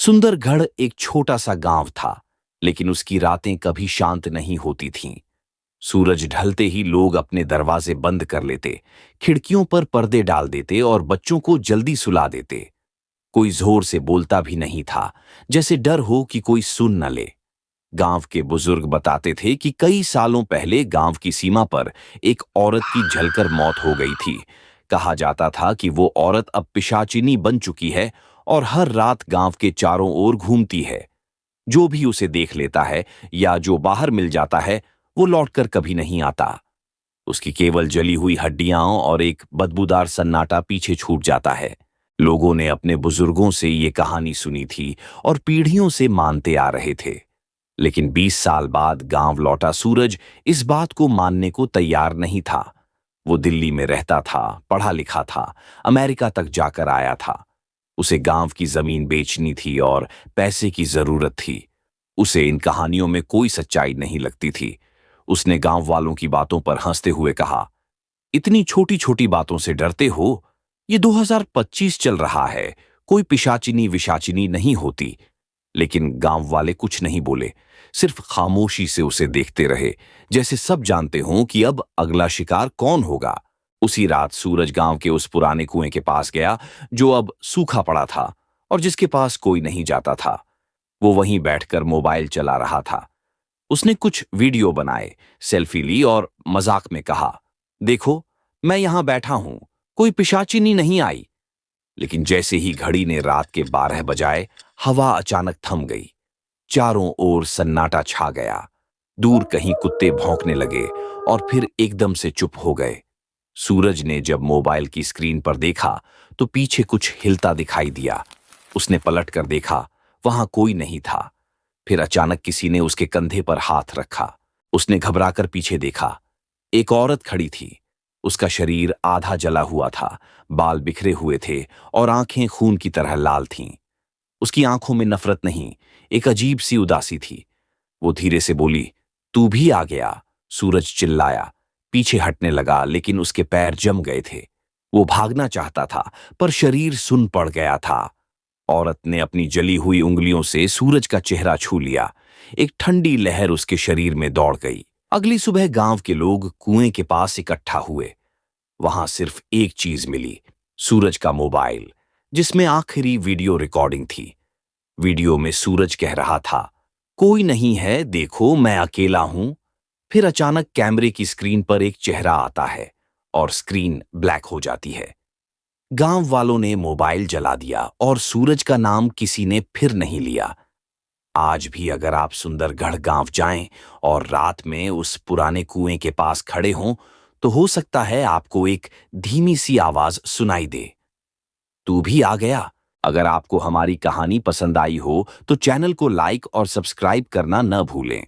सुंदरगढ़ एक छोटा सा गांव था, लेकिन उसकी रातें कभी शांत नहीं होती थीं। सूरज ढलते ही लोग अपने दरवाजे बंद कर लेते, खिड़कियों पर पर्दे डाल देते और बच्चों को जल्दी सुला देते। कोई जोर से बोलता भी नहीं था, जैसे डर हो कि कोई सुन न ले। गांव के बुजुर्ग बताते थे कि कई सालों पहले गांव की सीमा पर एक औरत की जलकर मौत हो गई थी। कहा जाता था कि वो औरत अब पिशाचिनी बन चुकी है और हर रात गांव के चारों ओर घूमती है। जो भी उसे देख लेता है या जो बाहर मिल जाता है, वो लौटकर कभी नहीं आता। उसकी केवल जली हुई हड्डियां और एक बदबूदार सन्नाटा पीछे छूट जाता है। लोगों ने अपने बुजुर्गों से ये कहानी सुनी थी और पीढ़ियों से मानते आ रहे थे। लेकिन 20 साल बाद गांव लौटा सूरज इस बात को मानने को तैयार नहीं था। वो दिल्ली में रहता था, पढ़ा लिखा था, अमेरिका तक जाकर आया था। उसे गांव की जमीन बेचनी थी और पैसे की जरूरत थी। उसे इन कहानियों में कोई सच्चाई नहीं लगती थी। उसने गांव वालों की बातों पर हंसते हुए कहा, इतनी छोटी छोटी बातों से डरते हो? ये 2025 चल रहा है, कोई पिशाचिनी विशाचिनी नहीं होती। लेकिन गांव वाले कुछ नहीं बोले, सिर्फ खामोशी से उसे देखते रहे, जैसे सब जानते हों कि अब अगला शिकार कौन होगा। उसी रात सूरज गांव के उस पुराने कुएं के पास गया, जो अब सूखा पड़ा था और जिसके पास कोई नहीं जाता था। वो वहीं बैठकर मोबाइल चला रहा था। उसने कुछ वीडियो बनाए, सेल्फी ली और मजाक में कहा, देखो, मैं यहां बैठा हूं, कोई पिशाचिनी नहीं आई। लेकिन जैसे ही घड़ी ने रात के 12 बजाए, हवा अचानक थम गई। चारों ओर सन्नाटा छा गया। दूर कहीं कुत्ते भौंकने लगे और फिर एकदम से चुप हो गए। सूरज ने जब मोबाइल की स्क्रीन पर देखा तो पीछे कुछ हिलता दिखाई दिया। उसने पलट कर देखा, वहां कोई नहीं था। फिर अचानक किसी ने उसके कंधे पर हाथ रखा। उसने घबराकर पीछे देखा। एक औरत खड़ी थी। उसका शरीर आधा जला हुआ था, बाल बिखरे हुए थे और आंखें खून की तरह लाल थीं। उसकी आंखों में नफरत नहीं, एक अजीब सी उदासी थी। वो धीरे से बोली, तू भी आ गया? सूरज चिल्लाया। पीछे हटने लगा, लेकिन उसके पैर जम गए थे। वो भागना चाहता था, पर शरीर सुन पड़ गया था। औरत ने अपनी जली हुई उंगलियों से सूरज का चेहरा छू लिया। एक ठंडी लहर उसके शरीर में दौड़ गई। अगली सुबह गांव के लोग कुएं के पास इकट्ठा हुए। वहां सिर्फ एक चीज मिली, सूरज का मोबाइल, जिसमें आखिरी वीडियो रिकॉर्डिंग थी। वीडियो में सूरज कह रहा था, कोई नहीं है, देखो मैं अकेला हूं। फिर अचानक कैमरे की स्क्रीन पर एक चेहरा आता है और स्क्रीन ब्लैक हो जाती है। गांव वालों ने मोबाइल जला दिया और सूरज का नाम किसी ने फिर नहीं लिया। आज भी अगर आप सुंदरगढ़ गांव जाएं और रात में उस पुराने कुएं के पास खड़े हों, तो हो सकता है आपको एक धीमी सी आवाज सुनाई दे, तू भी आ गया। अगर आपको हमारी कहानी पसंद आई हो तो चैनल को लाइक और सब्सक्राइब करना न भूलें।